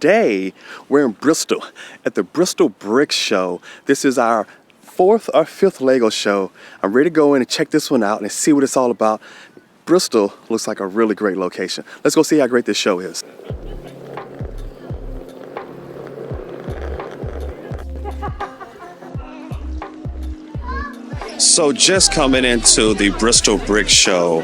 today we're in Bristol at the Bristol Brick Show. This is our 4th or 5th LEGO show. I'm ready to go in and check this one out and see what it's all about. Bristol looks like a really great location. Let's go see how great this show is. So just coming into the Bristol Brick Show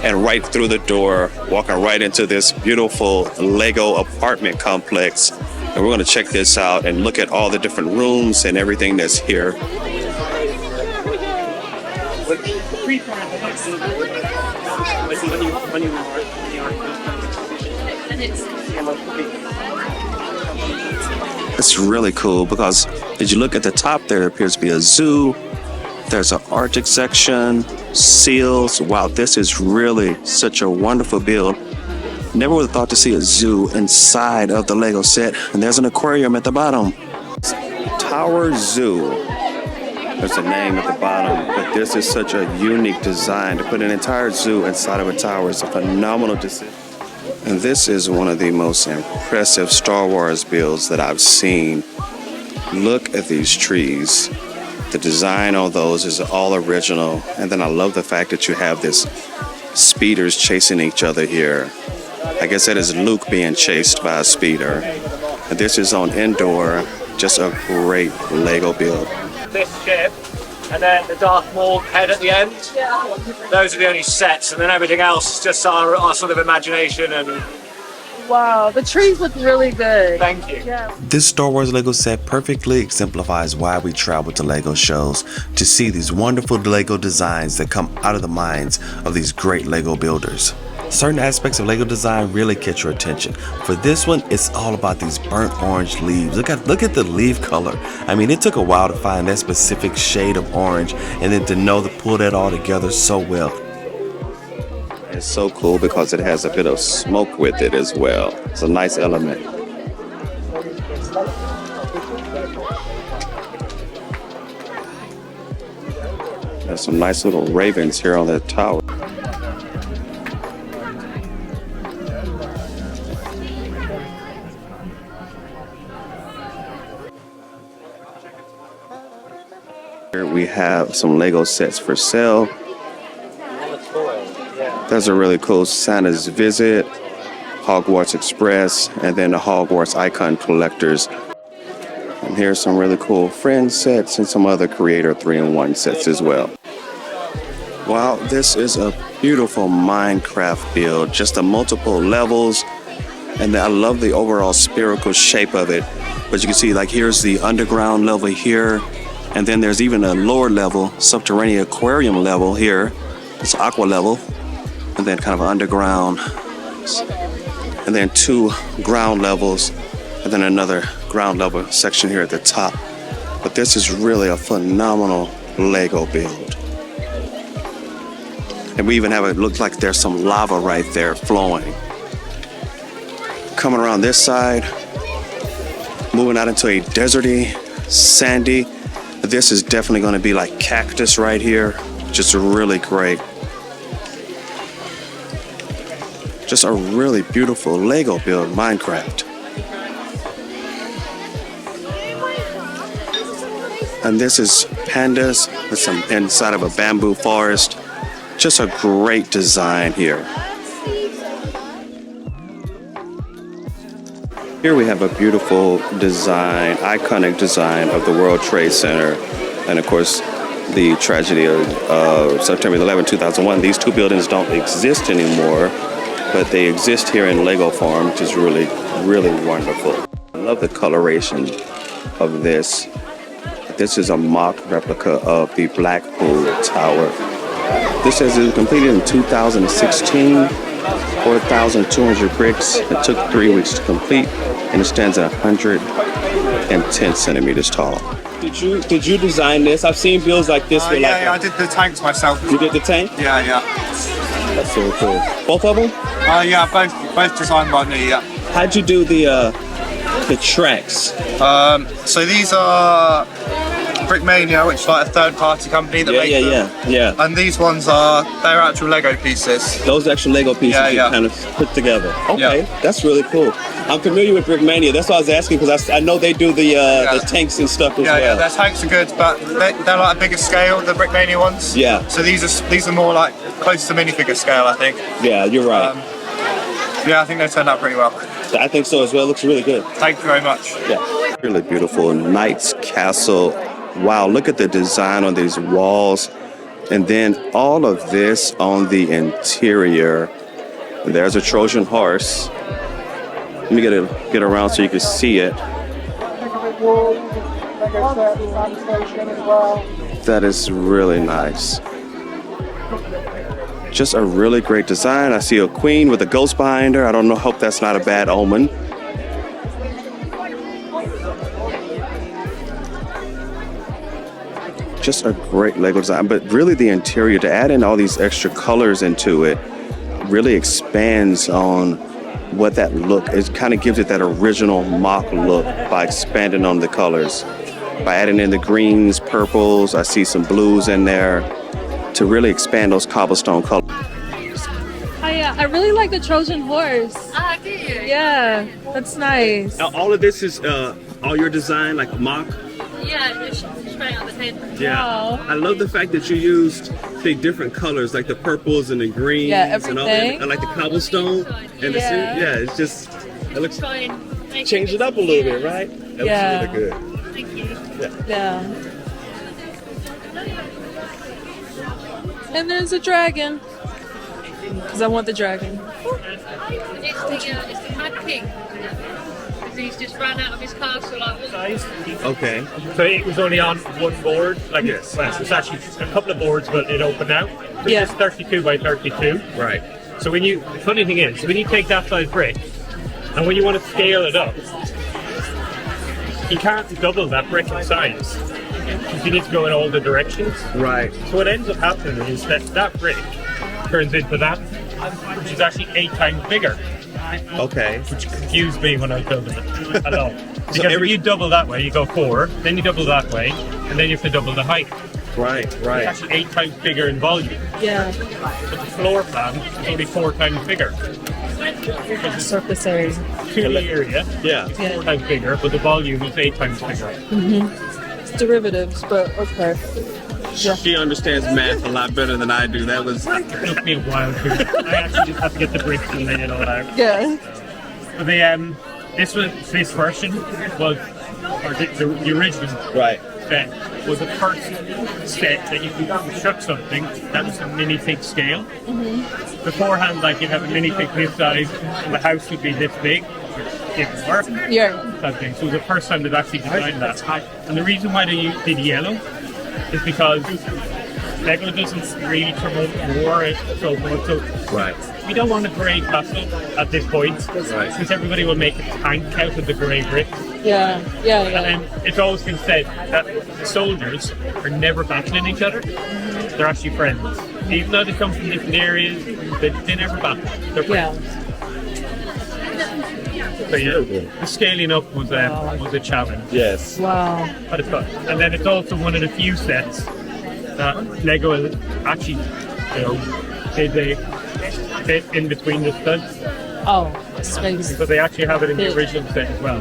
and right through the door, walking right into this beautiful LEGO apartment complex. And we're going to check this out and look at all the different rooms and everything that's here. It's really cool because as you look at the top there appears to be a zoo. There's an Arctic section, seals. Wow, this is really such a wonderful build. Never would have thought to see a zoo inside of the LEGO set. And there's an aquarium at the bottom. Tower Zoo. There's a name at the bottom, but this is such a unique design. To put an entire zoo inside of a tower is a phenomenal decision. And this is one of the most impressive Star Wars builds that I've seen. Look at these trees. The design on those is all original. And then I love the fact that you have this speeders chasing each other here. I guess that is Luke being chased by a speeder. And this is on indoor. Just a great LEGO build. This ship, and then the Darth Maul head at the end. Those are the only sets, and then everything else is just our sort of imagination and... Wow, the trees look really good. Thank you. Yeah. This Star Wars LEGO set perfectly exemplifies why we travel to LEGO shows, to see these wonderful LEGO designs that come out of the minds of these great LEGO builders. Certain aspects of LEGO design really catch your attention. For this one, it's all about these burnt orange leaves. Look at the leaf color. I mean, it took a while to find that specific shade of orange and then to pull that all together so well. It's so cool because it has a bit of smoke with it as well. It's a nice element. There's some nice little ravens here on the tower. Here we have some LEGO sets for sale. There's a really cool Santa's Visit, Hogwarts Express, and then the Hogwarts Icon Collectors. And here's some really cool Friends sets and some other Creator 3-in-1 sets as well. Wow, this is a beautiful Minecraft build, just the multiple levels. And I love the overall spherical shape of it. But you can see, like, here's the underground level here. And then there's even a lower level, subterranean aquarium level here. It's aqua level. And then kind of underground. And then 2 ground levels. And then another ground level section here at the top. But this is really a phenomenal LEGO build. And we even have it look like there's some lava right there flowing. Coming around this side. Moving out into a deserty, sandy. This is definitely going to be like cactus right here. Just really great. Just a really beautiful LEGO build, Minecraft. And this is pandas. It's inside of a bamboo forest. Just a great design here. Here we have a beautiful design, iconic design of the World Trade Center. And of course, the tragedy of September 11, 2001. These 2 buildings don't exist anymore, but they exist here in LEGO form, which is really, really wonderful. I love the coloration of this. This is a mock replica of the Blackpool Tower. This says it was completed in 2016, 4,200 bricks. It took 3 weeks to complete, and it stands at 110 centimeters tall. Did you design this? I've seen builds like this. Yeah, I did the tanks myself. You did the tank? Yeah. That's so cool. Both of them? Yeah, both designed by me. Yeah. How'd you do the tracks? So these are Brickmania, which is like a third-party company that makes them. Yeah. And these ones they're actual Lego pieces. Those actual Lego pieces you kind of put together. Okay, that's really cool. I'm familiar with Brickmania. That's why I was asking, because I know they do the tanks and stuff as well. Yeah, their tanks are good, but they're like a bigger scale, the Brickmania ones. Yeah. So these are more like close to minifigure scale, I think. Yeah, you're right. Yeah, I think they turned out pretty well. I think so as well. It looks really good. Thank you very much. Yeah. Really beautiful. Knight's Castle. Wow, look at the design on these walls. And then all of this on the interior. There's a Trojan horse. Let me get around so you can see it. That is really nice. Just a really great design. I see a queen with a ghost behind her. I don't know, hope that's not a bad omen. Just a great Lego design, but really the interior, to add in all these extra colors into it, really expands on what that look, it kind of gives it that original MOC look by expanding on the colors. By adding in the greens, purples, I see some blues in there to really expand those cobblestone colors. I really like the Trojan horse. Ah, do you? Yeah, that's nice. All of this is all your design, like MOC? Yeah, it's straight out the head. Yeah. Wow. I love the fact that you used the different colors, like the purples and the greens. Yeah, and all everything. that, and like the cobblestone. And it's just, it looks, Try and make change it up a little bit, right? That Yeah. looks really good. Thank you. Yeah. And there's a dragon. Because I want the dragon. It's the Mad King. He's just ran out of his castle like Size. Okay. So it was only on one board, like Yes. well, it's actually a couple of boards, but it opened out. So Yeah. it's 32 by 32. Right. So the funny thing is, when you take that size brick, and when you want to scale it up, you can't double that brick in size. You need to go in all the directions. Right. So what ends up happening is that brick turns into that, which is actually 8 times bigger. Okay. Which confused me when I was building it a lot. Because if you double that way, you go 4, then you double that way, and then you have to double the height. Right. It's actually 8 times bigger in volume. Yeah. But the floor plan is only 4 times bigger. Surface area. To the area, Yeah. it's 4 times bigger, but the volume is 8 times bigger. It's derivatives, but okay. Yeah. She understands math a lot better than I do. That was It took me a while to. I actually just have to get the bricks and lay it all out. Yeah. But this version was, or the original right. set was the first set that you could construct something that was a minifig scale. Beforehand, like you'd have a minifig this size and the house would be this big, which didn't work. Yeah. Type thing. So it was the first time they've actually designed that. And the reason why they did yellow is because Lego doesn't really promote war so much. So Right. we don't want a grey castle at this point, since everybody will make a tank out of the grey bricks. Yeah. And then it's always been said that the soldiers are never battling each other. They're actually friends. Even though they come from different areas, they never battle. They're friends. So the scaling up was a challenge. Yes. Wow. But it's fun. And then it's also one of the few sets that Lego actually, did they fit in between the studs. Oh, space. But they actually have it in the original set as well.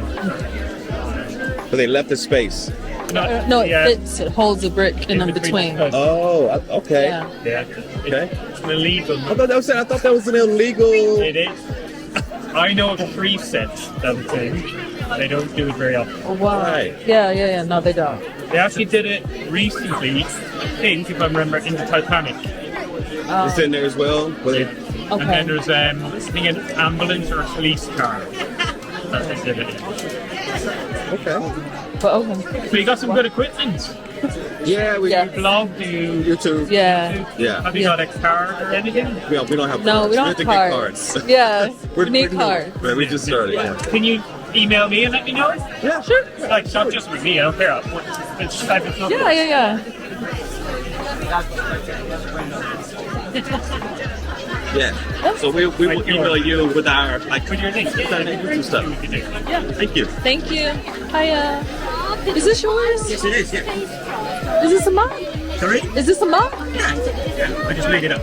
But they left the space. No, it fits. It holds a brick in between. the studs. Oh, okay. Yeah. Yeah. Okay. It's an illegal. I thought that was an illegal. It is. I know of 3 sets that would say they don't do it very often. Oh, wow. Right. Yeah. No, they don't. They actually did it recently, I think, if I remember, in the Titanic. It's in there as well. But And then there's I think an ambulance or a police car that they did it in. okay. But okay. So you got some good equipment. Yeah, we Yeah. Blog to YouTube. Yeah. Yeah. Have you got a card or anything? We don't have No, cards. we don't have to have get cards. cards. Yeah. We're We need new. cards. Yeah, we just started. Yeah. Can you email me and let me know? Yeah. Sure. Like, not just with me, I don't care. It's type of stuff. Yeah. Yeah. So we will email you with our With your link. with our YouTube stuff. Yeah. Thank you. Thank you. Hiya. Is this yours? Yes, it is. Yeah. Is this a MOC? Sorry? Is this a MOC? Yeah, I just made it up.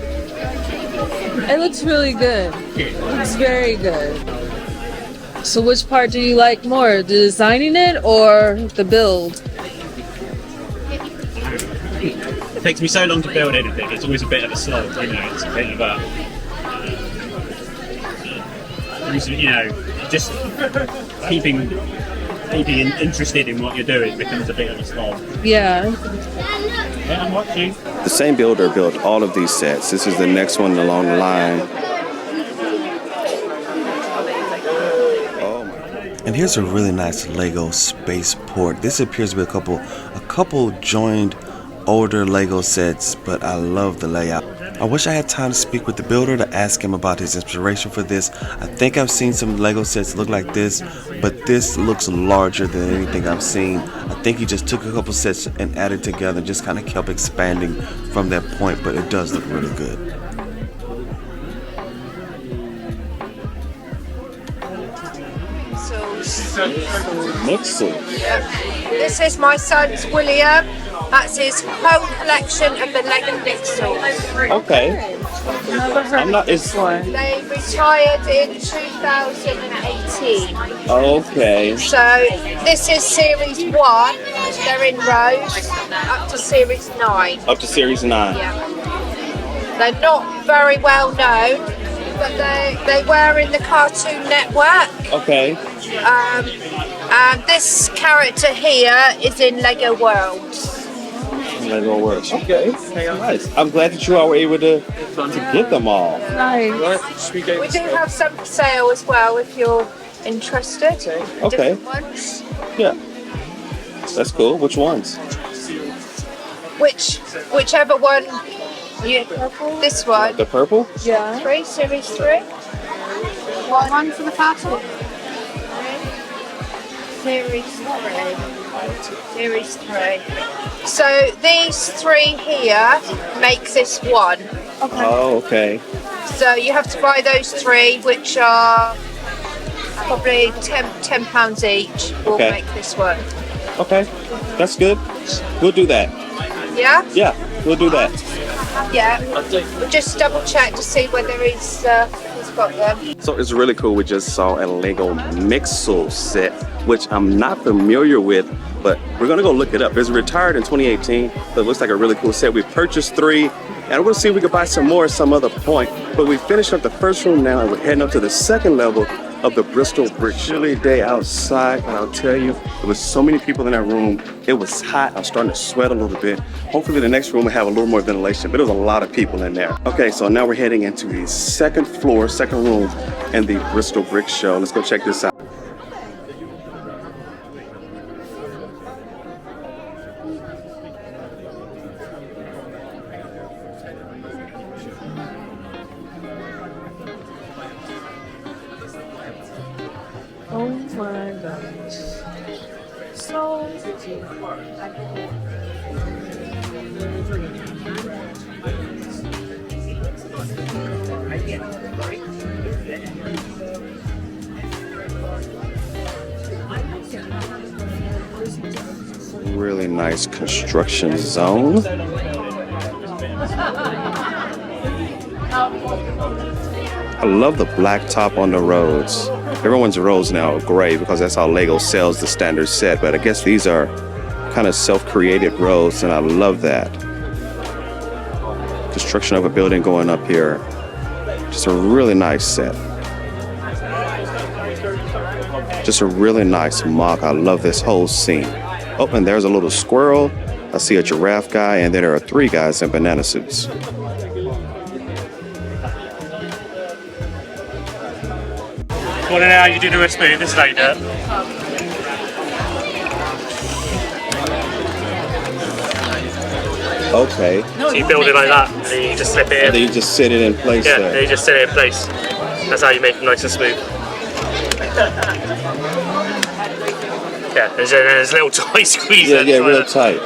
It looks really good. Yeah. It looks very good. So which part do you like more? The designing it or the build? It takes me so long to build anything. It's always a bit of a slog, you know. It's a bit of a, just keeping interested in what you're doing becomes a bit of a slog. Yeah. Yeah, I'm watching. The same builder built all of these sets. This is the next one along the line. Oh my. And here's a really nice Lego spaceport. This appears to be a couple joined older Lego sets, but I love the layout. I wish I had time to speak with the builder to ask him about his inspiration for this. I think I've seen some Lego sets look like this, but this looks larger than anything I've seen. I think he just took a couple sets and added together and just kind of kept expanding from that point, but it does look really good. Mixel. This is my son's William. That's his whole collection of the Lego Pixels. Okay. Never heard I'm not. of this one. They retired in 2018. Okay. So this is Series 1. They're in rows up to Series 9. Up to Series 9. Yeah. They're not very well known, but they were in the Cartoon Network. Okay. And this character here is in Lego Worlds. Lego Worlds. Okay. Nice. I'm glad that you all were able to get them all. Nice. We do have some for sale as well if you're interested. Okay. Different ones. Yeah. That's cool. Which ones? Whichever one. This one. The purple? Yeah. Series 3. One for the castle. Series 3. Series 3. So these 3 here make this one. Okay. Oh, okay. So you have to buy those 3, which are probably £10 each. Will Okay. make this one. Okay. That's good. We'll do that. Yeah? Yeah, we'll do that. Yeah. We'll just double check to see whether he's got them. So it's really cool. We just saw a Lego Mixel set, which I'm not familiar with, but we're gonna go look it up. It was retired in 2018, but it looks like a really cool set. We purchased 3, and we're gonna see if we can buy some more at some other point. But we finished up the first room now, and we're heading up to the second level of the Bristol Brick Show. Chilly day outside, but I'll tell you, there was so many people in that room. It was hot. I was starting to sweat a little bit. Hopefully the next room will have a little more ventilation, but there was a lot of people in there. Okay, so now we're heading into the second floor, second room in the Bristol Brick Show. Let's go check this out. Oh my gosh. So Really nice construction zone. I love the black top on the roads. Everyone's roads now are gray because that's how Lego sells the standard set, but I guess these are kind of self-created roads, and I love that. Construction of a building going up here. Just a really nice set. Just a really nice MOC. I love this whole scene. Oh, and there's a little squirrel. I see a giraffe guy, and then there are 3 guys in banana suits. Want to know how you do the recipe? This is how you do it. Okay. So you build it like that, and then you just slip it And in. then you just sit it in place Yeah, there. then you just set it in place. That's how you make it nice and smooth. Yeah, there's a little toy squeezer. Yeah, real tight.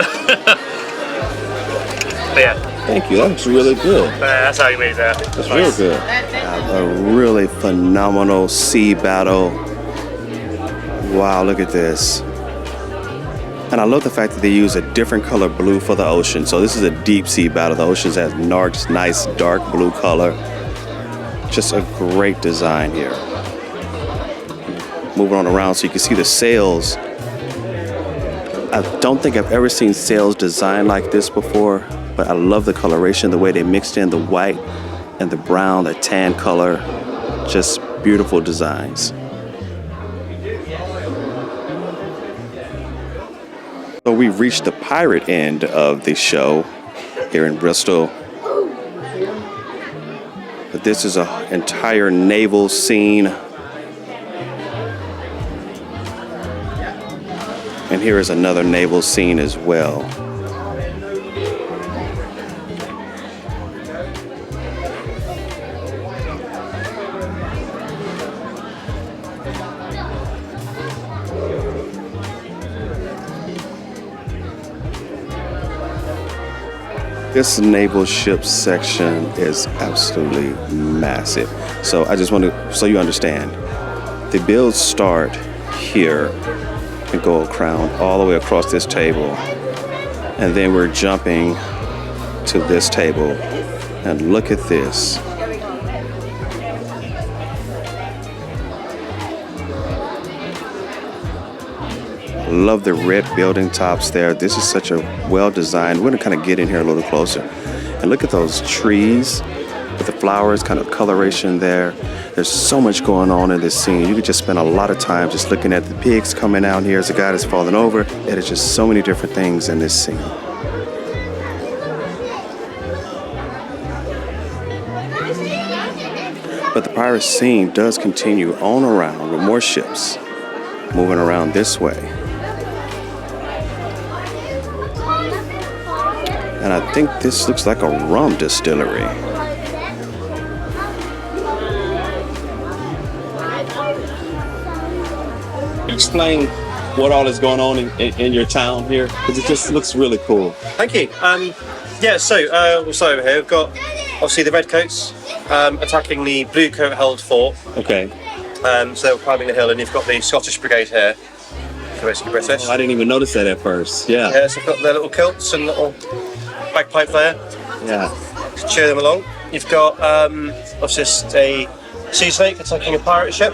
But yeah, Thank you. That looks really good. that's how you make that. That's real good. A really phenomenal sea battle. Wow, look at this. And I love the fact that they use a different color blue for the ocean. So this is a deep sea battle. The ocean has nice dark blue color. Just a great design here. Moving on around so you can see the sails. I don't think I've ever seen sails designed like this before, but I love the coloration, the way they mixed in the white and the brown, the tan color. Just beautiful designs. So we've reached the pirate end of the show here in Bristol. But this is an entire naval scene. And here is another naval scene as well. This naval ship section is absolutely massive. So I just want to, so you understand, the builds start here and go around all the way across this table. And then we're jumping to this table. And look at this. Love the red building tops there. This is such a well designed. We're gonna kind of get in here a little closer. And look at those trees with the flowers, kind of coloration there. There's so much going on in this scene. You could just spend a lot of time just looking at the pigs coming out here as a guy that's falling over. There's just so many different things in this scene. But the pirate scene does continue on around with more ships moving around this way. And I think this looks like a rum distillery. Explain what all is going on in your town here, because it just looks really cool. Thank you. Yeah, so we'll start over here. We've got obviously the redcoats attacking the blue coat held fort. Okay. So they're climbing the hill, and you've got the Scottish Brigade here. So basically British. Oh, I didn't even notice that at first. Yeah. Yeah, so we've got their little kilts and little bagpipe there. Yeah. To cheer them along. You've got obviously a sea snake attacking a pirate ship.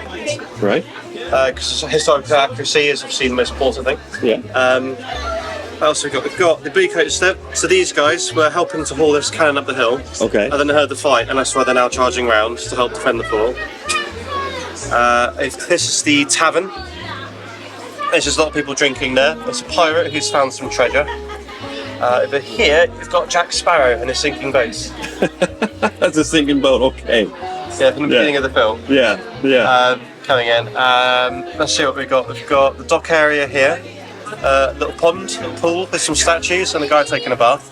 Right. Because historical accuracy is obviously the most important thing. Yeah. We've got the blue coat step. So these guys were helping to haul this cannon up the hill. Okay. And then they heard the fight, and that's why they're now charging round to help defend the fort. This is the tavern. There's just a lot of people drinking there. There's a pirate who's found some treasure. Over here, you've got Jack Sparrow in a sinking boat. That's a sinking boat. Okay. Yeah, from the beginning of the film. Yeah. Yeah. Coming in. Let's see what we've got. We've got the dock area here. Little pond, little pool. There's some statues and a guy taking a bath.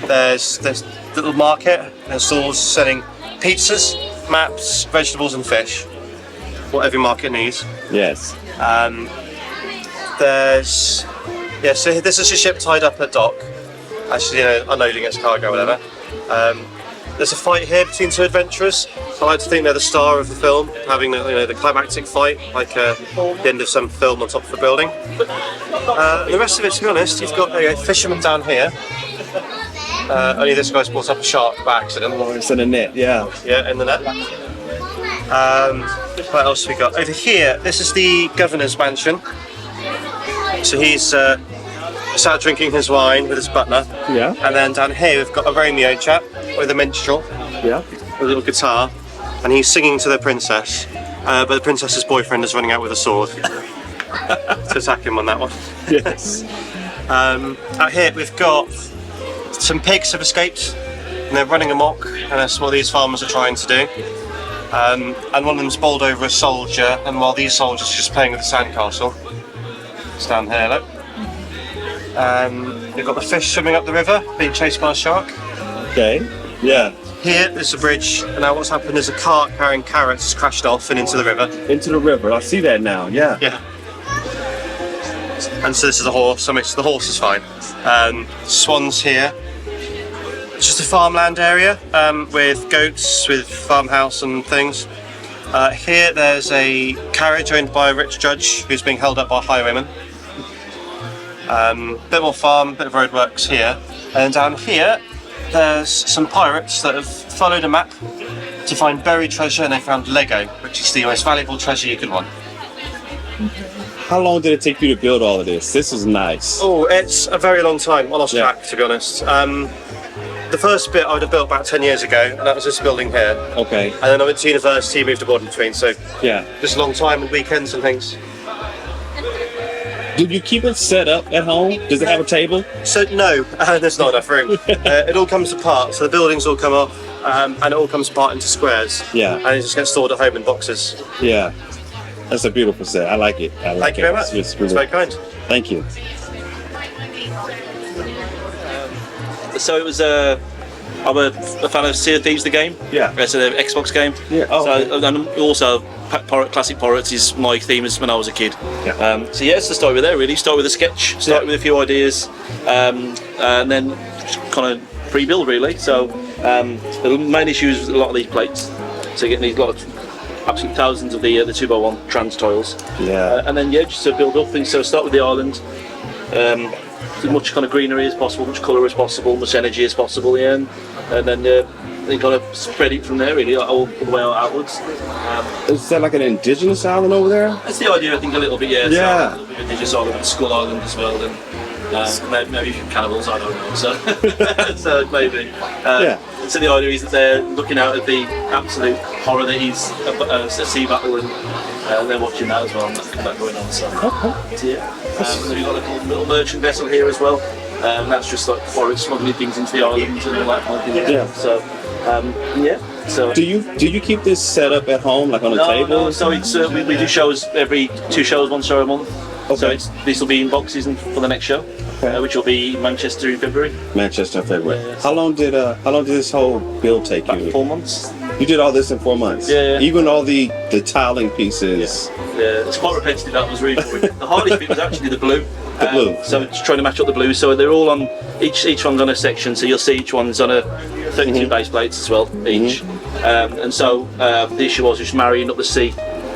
There's little market. There's stalls selling pizzas, maps, vegetables, and fish. What every market needs. Yes. So this is a ship tied up at dock. Actually, unloading its cargo, or whatever. There's a fight here between two adventurers. I like to think they're the star of the film, having the climactic fight, like the end of some film on top of a building. The rest of it, to be honest, you've got a fisherman down here. Only this guy's brought up a shark by accident. Oh, it's in a net, yeah. Yeah, in the net. What else have we got? Over here, this is the governor's mansion. So he's sat drinking his wine with his butler. Yeah. And then down here we've got a Romeo chap with a minstrel. Yeah. With a little guitar. And he's singing to the princess. But the princess's boyfriend is running out with a sword to attack him on that one. Yes. Out here we've got some pigs have escaped and they're running amok, and that's what these farmers are trying to do. And one of them's bowled over a soldier, and while these soldiers are just playing with the sandcastle. It's down here, look. You've got the fish swimming up the river, being chased by a shark. Okay. Yeah. Here, there's a bridge, and now what's happened is a cart carrying carrots has crashed off and into the river. Into the river. I see that now. Yeah. Yeah. And so this is a horse. I mean, the horse is fine. Swans here. It's just a farmland area with goats, with farmhouse and things. Here, there's a carriage owned by a rich judge who's being held up by highwaymen. Bit more farm, bit of roadworks here. And down here, there's some pirates that have followed a map to find buried treasure, and they found Lego, which is the most valuable treasure you could want. How long did it take you to build all of this? This is nice. Oh, it's a very long time. I lost track, to be honest. The first bit I would have built about 10 years ago, and that was this building here. Okay. And then I went to university, moved abroad in between, so Yeah. just a long time and weekends and things. Did you keep it set up at home? Does it have a table? So no, there's not enough room. It all comes apart, so the buildings all come off, and it all comes apart into squares. Yeah. And it just gets stored at home in boxes. Yeah. That's a beautiful set. I like it. I like Thank you very much. It's It's very kind. Thank you. So it was I'm a fan of Sea of Thieves, the game. Yeah. It's an Xbox game. Yeah. Oh, So and also classic pirates is my theme as when I was a kid. Yeah. So yeah, it's the start with there really. Start with a sketch. Start with a few ideas, and then kind of pre-build really. So the main issue is a lot of these plates. So you get these lot of absolutely thousands of the 2x1 trans tiles. Yeah. And then just to build up things. So start with the island. As much kind of greenery as possible, much colour as possible, much energy as possible, yeah, and then they kind of spread it from there really, all the way outwards. Is that like an indigenous island over there? That's the idea, I think, a little bit, yeah. Yeah. So, a little bit of indigenous island and Skull Island as well, and maybe cannibals, I don't know. So, so maybe. Yeah. So the idea is that they're looking out at the absolute horror that is a sea battle, and they're watching that as well, and that's going on. So, so yeah. Then we've got a little merchant vessel here as well. That's just like pirates smuggling things into the island and all that kind of thing. Yeah. So, yeah. So. Do you keep this set up at home, like on a table? No. So it's we do shows every 2 shows, 1 show a month. Okay. So this will be in boxes for the next show, which will be Manchester in February. Manchester in February. Yeah. How long did this whole build take About you? 4 months. You did all this in 4 months. Yeah. Even all the tiling pieces. Yeah, it's quite repetitive. That was really boring. The hardest bit was actually the blue. The blue. So it's trying to match up the blue. So they're all on each one's on a section. So you'll see each one's on a 32 base plates as well each. And so the issue was just marrying up the sea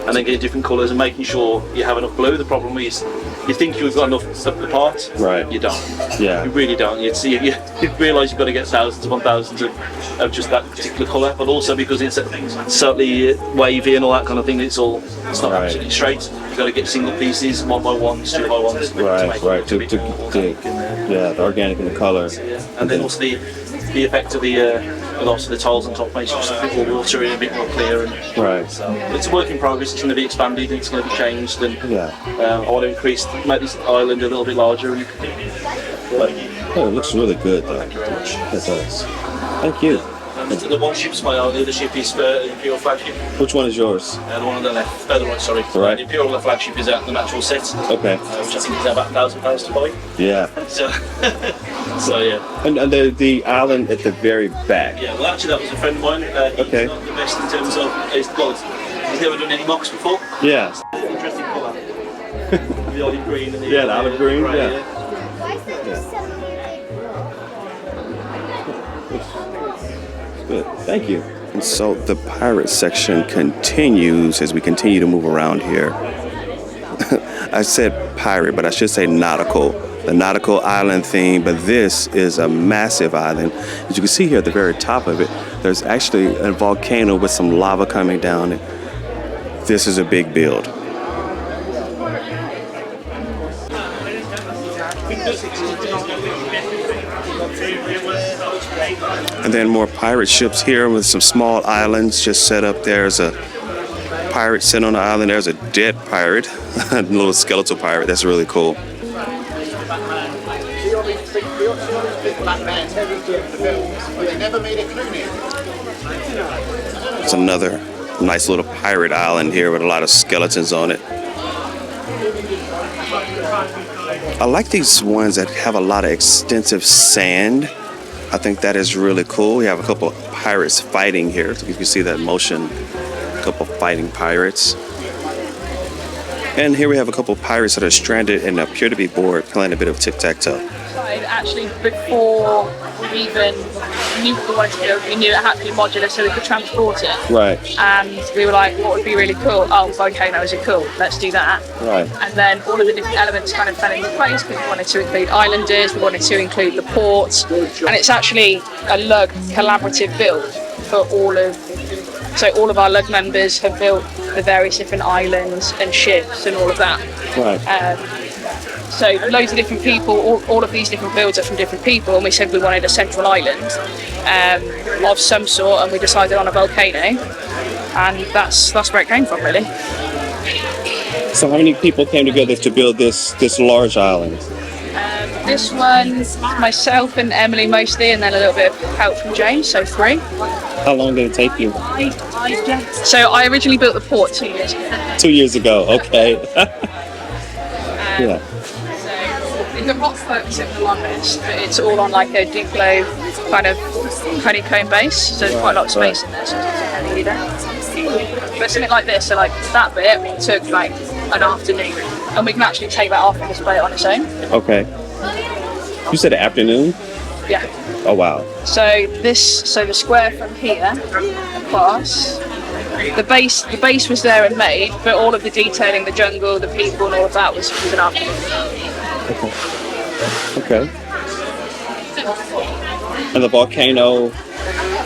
and then getting different colours and making sure you have enough blue. The problem is you think you've got enough of the part, Right. You don't. Yeah. You really don't. You realise you've got to get thousands upon thousands of just that particular colour, but also because it's slightly wavy and all that kind of thing. It's not Right. absolutely straight. You've got to get single pieces, 1x1s, 2x1s. Right. To the organic and the color. And then also the effect of the lots of the tiles on top makes it just a bit more watery and a bit more clear. And Right. so it's a work in progress. It's going to be expanded. It's going to be changed, and Yeah. I want to make this island a little bit larger. And, Oh, it looks really good though. It does. Thank you. the one ship's my own. The other ship is the Imperial flagship. Which one is yours? The one on the left. The right, sorry. Right. The Imperial flagship is at the natural set, Okay. which I think is about £1,000 to buy. Yeah. So, so yeah. And the island at the very back. Yeah, well actually that was a friend of mine. He's Okay. not the best in terms of he's never done any MOCs before. Yeah. Interesting colour. The olive green and the Yeah, the olive green, grey, yeah. Good. Thank you. And so the pirate section continues as we continue to move around here. I said pirate, but I should say nautical. The nautical island theme, but this is a massive island. As you can see here at the very top of it, there's actually a volcano with some lava coming down. This is a big build. And then more pirate ships here with some small islands just set up. There's a pirate sitting on the island. There's a dead pirate, a little skeletal pirate. That's really cool. It's another nice little pirate island here with a lot of skeletons on it. I like these ones that have a lot of extensive sand. I think that is really cool. We have a couple of pirates fighting here. So you can see that motion. A couple fighting pirates. And here we have a couple of pirates that are stranded and appear to be bored, playing a bit of tic-tac-toe. Actually, before even knew what we wanted to build. We knew it had to be modular so we could transport it. Right. And we were like, what would be really cool? Oh, volcanoes are cool. Let's do that. Right. And then all of the different elements kind of fell into place because we wanted to include islanders, we wanted to include the ports, and it's actually a LUG collaborative build for all of our LUG members have built the various different islands and ships and all of that. Right. So loads of different people, all of these different builds are from different people, and we said we wanted a central island of some sort, and we decided on a volcano, and that's where it came from, really. So how many people came together to build this large island? This one's myself and Emily mostly, and then a little bit of help from James, so 3. How long did it take you? So I originally built the port 2 years ago. 2 years ago, okay. Yeah. The rock folks are the longest, but it's all on like a Duplo kind of honeycomb base, so there's quite a lot of space in there, so it's heavy either. But something like this, so like that bit took like an afternoon, and we can actually take that off and display it on its own. Okay. You said afternoon? Yeah. Oh wow. So the square from here across, the base was there and made, but all of the detailing, the jungle, the people, and all of that was an afternoon. Okay. And the volcano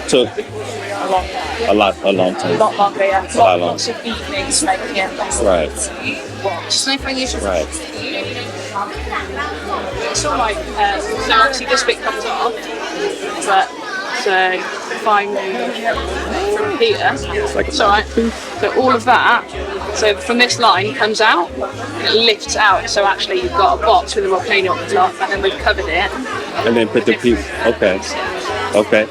took a long time. A lot longer, yeah. A lot longer. Lots of evenings making it. Right. Right. It's all like, so obviously this bit comes off, but so if I move from here, it's alright. So all of that, so from this line comes out, and it lifts out. So actually you've got a box with a volcano on the top, and then we've covered it. And then put the piece. Okay. Okay.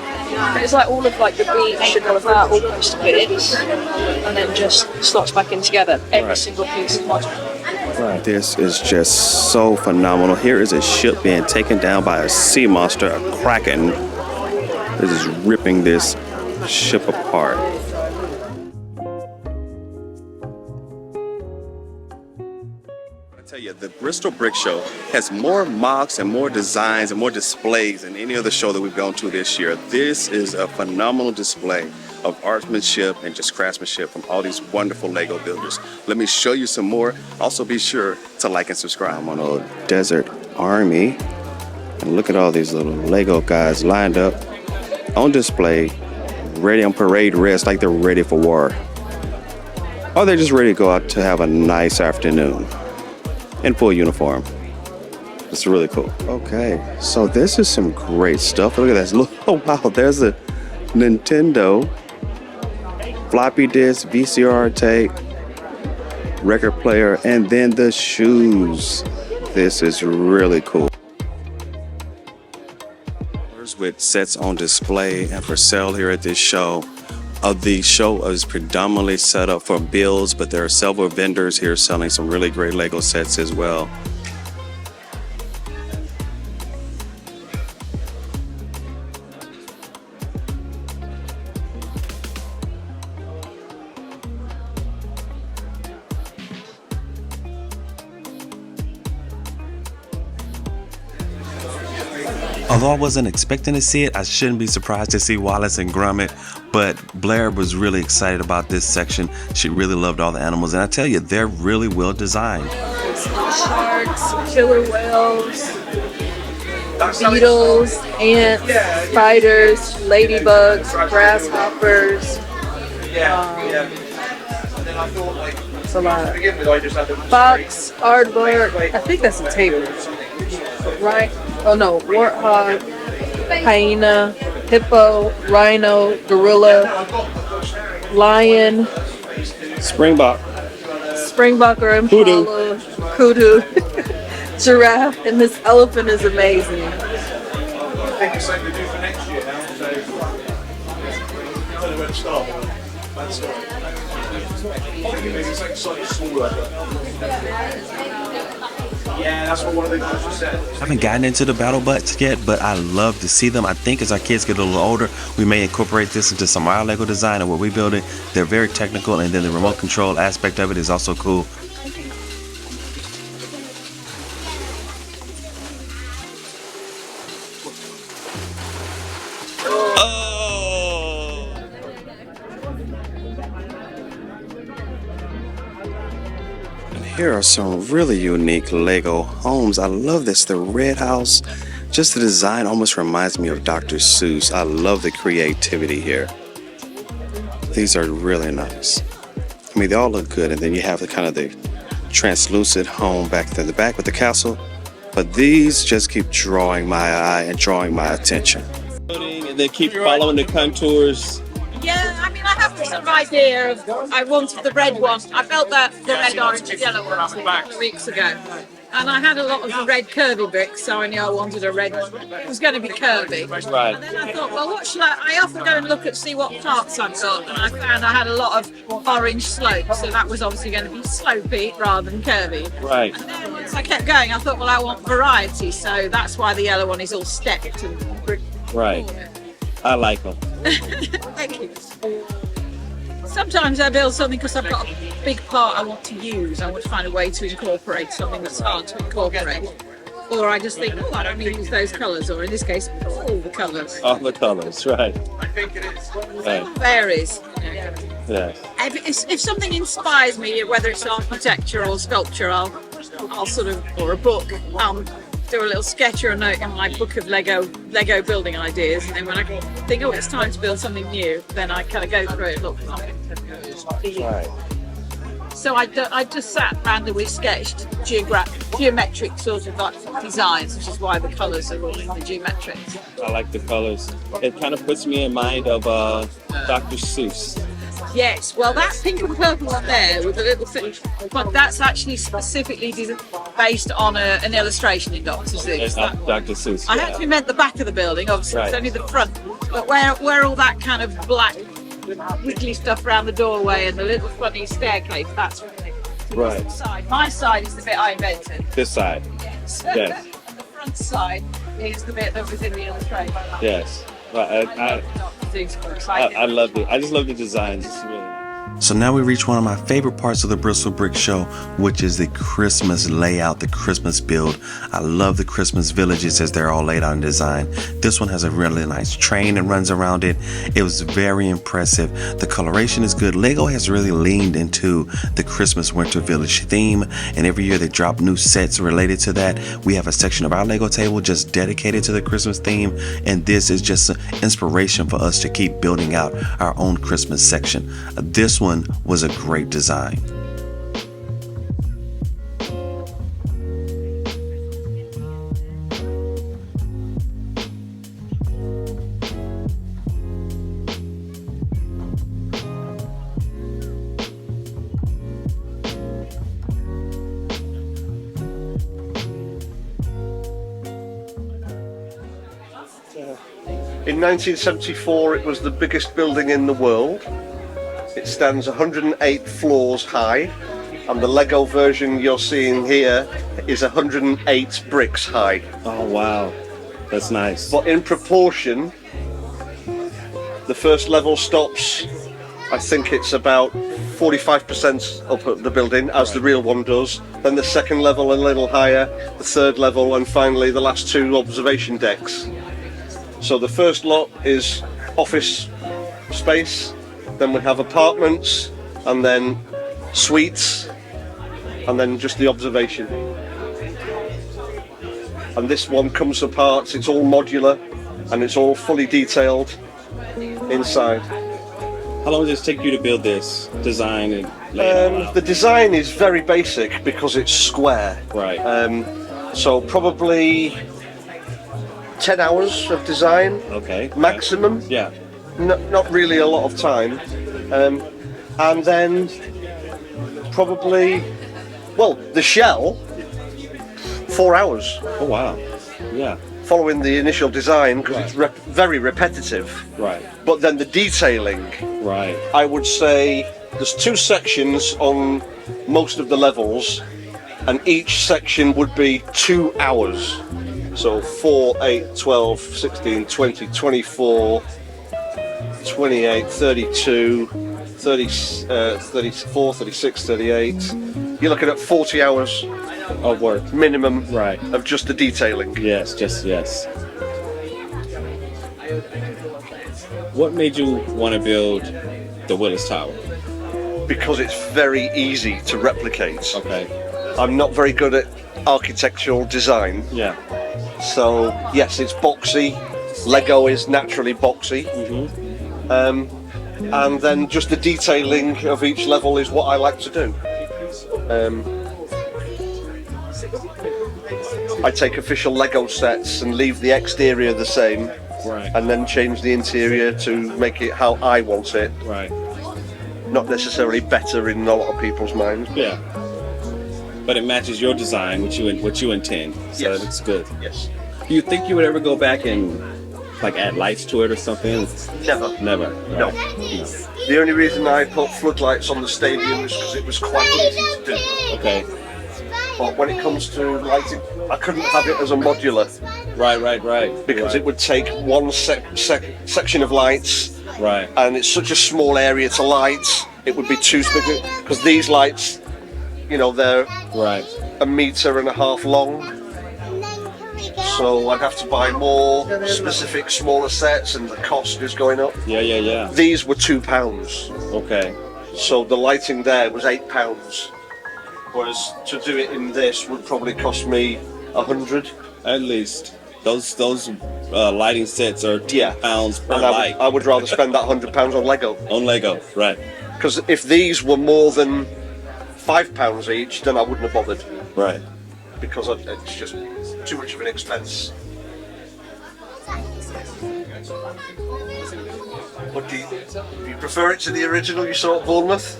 But it's like all of like the beach and all of that all goes to bits, and then just slots back in together. Every single piece is modular. Right. This is just so phenomenal. Here is a ship being taken down by a sea monster, a kraken. This is ripping this ship apart. I tell you, the Bristol Brick Show has more MOCs and more designs and more displays than any other show that we've gone to this year. This is a phenomenal display of artsmanship and just craftsmanship from all these wonderful Lego builders. Let me show you some more. Also be sure to like and subscribe. I'm on a desert army, and look at all these little Lego guys lined up on display, ready on parade rest, like they're ready for war. Or they're just ready to go out to have a nice afternoon in full uniform. It's really cool. Okay, so this is some great stuff. Look at this. Look, oh wow, there's a Nintendo floppy disk, VCR tape, record player, and then the shoes. This is really cool. With sets on display and for sale here at this show. The show is predominantly set up for builds, but there are several vendors here selling some really great Lego sets as well. Although I wasn't expecting to see it, I shouldn't be surprised to see Wallace and Gromit, but Blair was really excited about this section. She really loved all the animals, and I tell you, they're really well designed. Sharks, killer whales, beetles, ants, spiders, ladybugs, grasshoppers. It's a lot. Fox, aardvark, I think that's a table. Right? Oh no, warthog, hyena, hippo, rhino, gorilla, lion, Springbok or impala, kudu, giraffe, and this elephant is amazing. I think it's something to do for next year now, so I don't know where to start. Maybe something slightly smaller. Yeah, that's what one of the guys said. I haven't gotten into the battle butts yet, but I love to see them. I think as our kids get a little older, we may incorporate this into some of our Lego design and what we build it. They're very technical, and then the remote control aspect of it is also cool. here are some really unique Lego homes. I love this. The red house, just the design almost reminds me of Dr. Seuss. I love the creativity here. These are really nice. I mean, they all look good. And then you have the kind of the translucent home back to the back with the castle. But these just keep drawing my eye and drawing my attention. And they keep following the contours. Yeah, I mean, I have this sort of idea of, I wanted the red one. I felt that the red, orange, and yellow one a couple of weeks ago. And I had a lot of the red curvy bricks, so I knew I wanted a red one. It was going to be curvy. Right. And then I thought, well, what should I often go and look at, see what parts I've got. And I found I had a lot of orange slopes, so that was obviously going to be slopey rather than curvy. Right. And then once I kept going, I thought, well, I want variety, so that's why the yellow one is all stepped and brick. Right. I like them. Thank you. Sometimes I build something because I've got a big part I want to use. I want to find a way to incorporate something that's hard to incorporate. Or I just think, oh, I don't use those colours, or in this case, all the colours. All the colors, right. It varies. Yes. If something inspires me, whether it's architecture or sculpture, I'll sort of, or a book, do a little sketch or a note in my book of Lego building ideas, and then when I think, oh, it's time to build something new, then I kind of go through it, look. Right. So I just sat randomly sketched geometric sort of like designs, which is why the colours are all in the geometrics. I like the colors. It kind of puts me in mind of Dr. Seuss. Yes, well, that pink and purple one there with the little thing, but that's actually specifically based on an illustration in Dr. Seuss. Dr. Seuss. I had to invent the back of the building, obviously, Right. It's only the front, but where all that kind of black wiggly stuff around the doorway and the little funny staircase, that's really Right. side. My side is the bit I invented. This side. Yes. Yes. The front side is the bit that was in the illustration. Yes. I love it. I just love the designs. It's really nice. So now we reach one of my favorite parts of the Bristol Brick Show, which is the Christmas layout, the Christmas build. I love the Christmas villages as they're all laid out in design. This one has a really nice train that runs around it. It was very impressive. The coloration is good. Lego has really leaned into the Christmas Winter Village theme, and every year they drop new sets related to that. We have a section of our Lego table just dedicated to the Christmas theme, and this is just an inspiration for us to keep building out our own Christmas section. This one was a great design. In 1974, it was the biggest building in the world. It stands 108 floors high, and the Lego version you're seeing here is 108 bricks high. Oh wow, that's nice. But in proportion, the first level stops, I think it's about 45% up at the building, as the real one does. Then the second level a little higher, the third level, and finally the last two observation decks. So the first lot is office space, then we have apartments, and then suites, and then just the observation. And this one comes apart, it's all modular, and it's all fully detailed inside. How long does it take you to build this design and lay it all out? The design is very basic because it's square. Right. So probably 10 hours of design. Okay. Maximum. Yeah. Not really a lot of time. And then probably, well, the shell, 4 hours. Oh wow. Yeah. Following the initial design, because it's very repetitive. Right. But then the detailing. Right. I would say there's 2 sections on most of the levels, and each section would be 2 hours. So 4, 8, 12, 16, 20, 24, 28, 32, 30, 34, 36, 38. You're looking at 40 hours of work minimum, right, of just the detailing. Yes. What made you want to build the Willis Tower? Because it's very easy to replicate. Okay. I'm not very good at architectural design. Yeah. So yes, it's boxy. Lego is naturally boxy. And then just the detailing of each level is what I like to do. I take official Lego sets and leave the exterior the same, right, and then change the interior to make it how I want it. Right. Not necessarily better in a lot of people's minds. Yeah. But it matches your design, what you intend. So Yes. it's good. Yes. Do you think you would ever go back and like add lights to it or something? Never. Never. No. No. The only reason I put floodlights on the stadium is because it was quite easy to do. Okay. But when it comes to lighting, I couldn't have it as a modular. Right. Because it would take one section of lights. Right. And it's such a small area to light, it would be too big. Because these lights, you know, they're right 1.5 meters long. So I'd have to buy more specific smaller sets, and the cost is going up. Yeah. These were £2. Okay. So the lighting there was £8. Whereas to do it in this would probably cost me 100. At least. Those lighting sets are £10 per and light. I would rather spend that £100 on Lego. On Lego, right. Because if these were more than £5 each, then I wouldn't have bothered. Right. Because it's just too much of an expense. But do you prefer it to the original you saw at Bournemouth?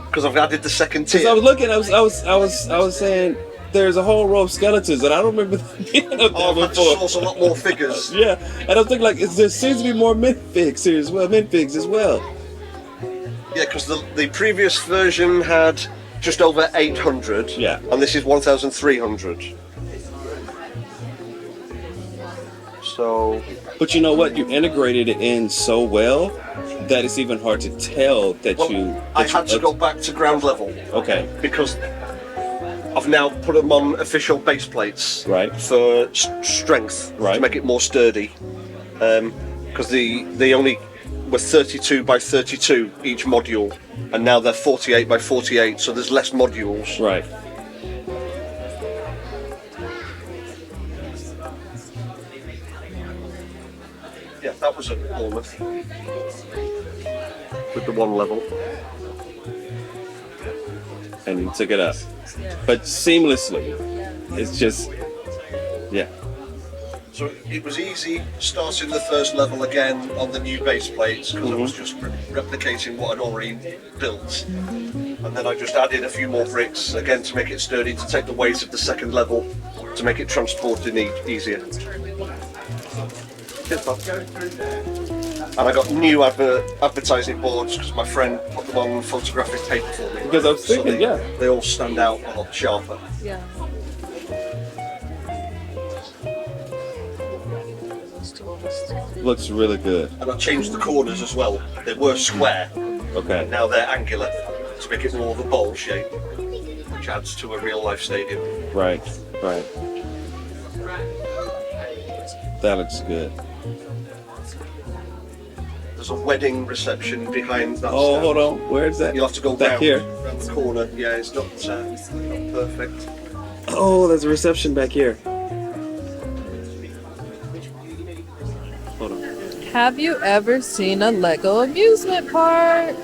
Because I've added the second tier. I was looking. I was saying there's a whole row of skeletons, and I don't remember being up there before. I've sourced a lot more figures. Yeah, and I was thinking there seems to be more minifigs here as well. Minifigs as well. Yeah, because the previous version had just over 800. Yeah. And this is 1,300. So. But you know what? You integrated it in so well that it's even hard to tell that I had to go back to ground level. Okay. Because I've now put them on official base plates. Right. For strength. Right. To make it more sturdy. Because they only were 32 by 32 each module, and now they're 48 by 48, so there's less modules. Right. Yeah, that was at Bournemouth with the one level. And you took it up, but seamlessly. It's just, yeah. So it was easy starting the first level again on the new base plates because I was just replicating what I'd already built. And then I just added a few more bricks again to make it sturdy, to take the weight of the second level, to make it transporting easier. And I got new advertising boards because my friend put them on photographic paper for me. Because I was thinking, they all stand out a lot sharper. Yeah. Looks really good. And I changed the corners as well. They were square. Okay. Now they're angular to make it more of a bowl shape, which adds to a real life stadium. Right. That looks good. There's a wedding reception behind that. Oh, stand. hold on. Where is that? You'll have to go back here. Around the corner. Yeah, it's not perfect. Oh, there's a reception back here. Hold on. Have you ever seen a Lego amusement park?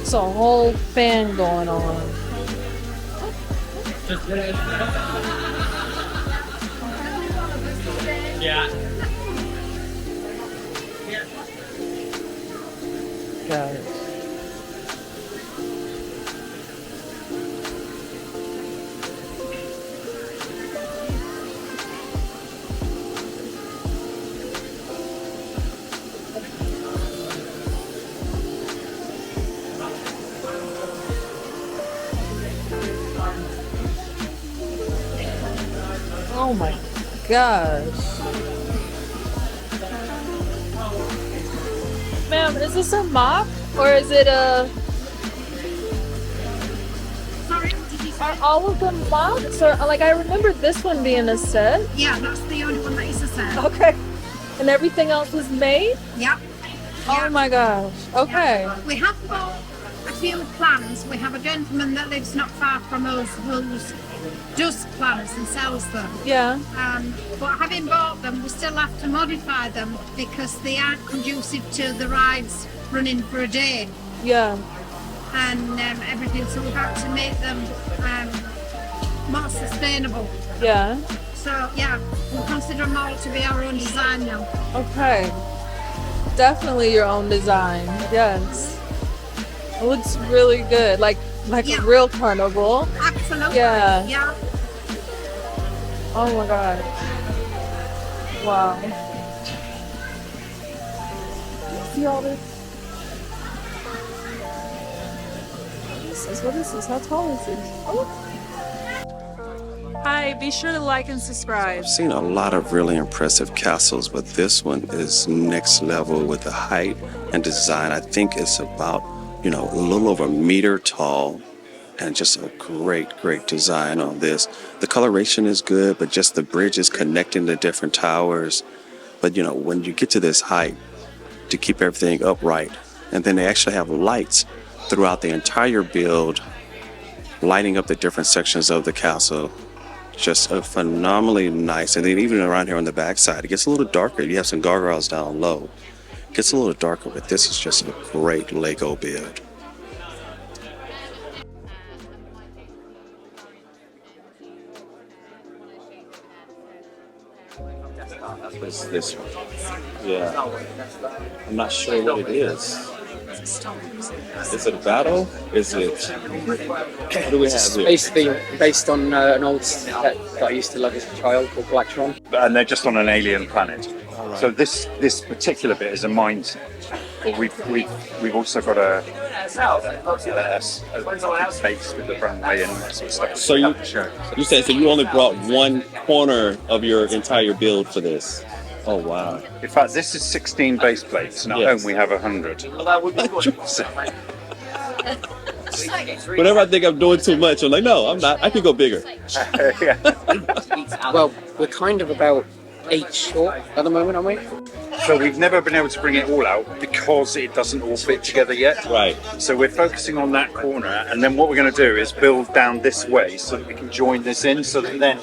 It's a whole fan going on. Yeah. Got it. Oh my gosh. Ma'am, is this a MOC or is it a Are all of them MOCs? Or like I remember this one being a set. Yeah, that's the only one that is a set. Okay. And everything else was made? Yep. Oh my gosh. Okay. Yeah. We have bought a few plans. We have a gentleman that lives not far from us who does plans and sells them. Yeah. But having bought them, we still have to modify them because they aren't conducive to the rides running for a day. Yeah. And everything, so we've had to make them more sustainable. Yeah. So yeah, we consider them all to be our own design now. Okay. Definitely your own design. Yes. It looks really good. Like a real carnival. Absolutely. Yeah. Yeah. Oh my god. Wow. See all this? What is this? How tall is this? Oh. Hi, be sure to like and subscribe. I've seen a lot of really impressive castles, but this one is next level with the height and design. I think it's about, a little over a meter tall, and just a great design on this. The coloration is good, but just the bridges connecting the different towers. But when you get to this height, to keep everything upright, and then they actually have lights throughout the entire build, lighting up the different sections of the castle. Just a phenomenally nice. And then even around here on the backside, it gets a little darker. You have some gargoyles down low. It gets a little darker, but this is just a great Lego build. What's this one? Yeah. I'm not sure what it is. Is it a battle? Is it... What do we have here? Basically based on an old set that I used to love as a child called Blacktron. And they're just on an alien planet. Right. So this particular bit is a mine. But we've also got a base with the runway and that sort of stuff. So you said so you only brought one corner of your entire build for this. Oh wow! In fact, this is 16 base plates, and at home we have 100. Whenever I think I'm doing too much, I'm like, no, I'm not. I can go bigger. Well, we're kind of about 8 short at the moment, aren't we? So we've never been able to bring it all out because it doesn't all fit together yet. Right. So we're focusing on that corner, and then what we're going to do is build down this way so that we can join this in, so that then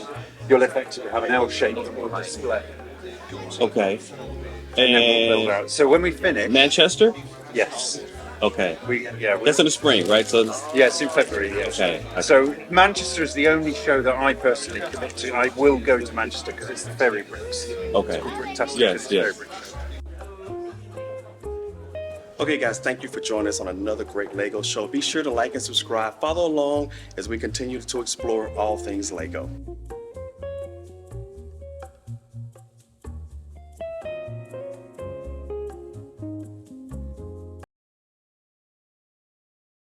you'll effectively have an L-shaped display. Okay. And then we'll build out. So when we finish... Manchester? Yes. Okay. That's in the spring, right? So it's in February. Yes. Okay. So Manchester is the only show that I personally commit to. I will go to Manchester because it's the Ferry Bricks. Okay. Fantastic. Yes. Bricks. Okay, guys, thank you for joining us on another great Lego show. Be sure to like and subscribe. Follow along as we continue to explore all things Lego.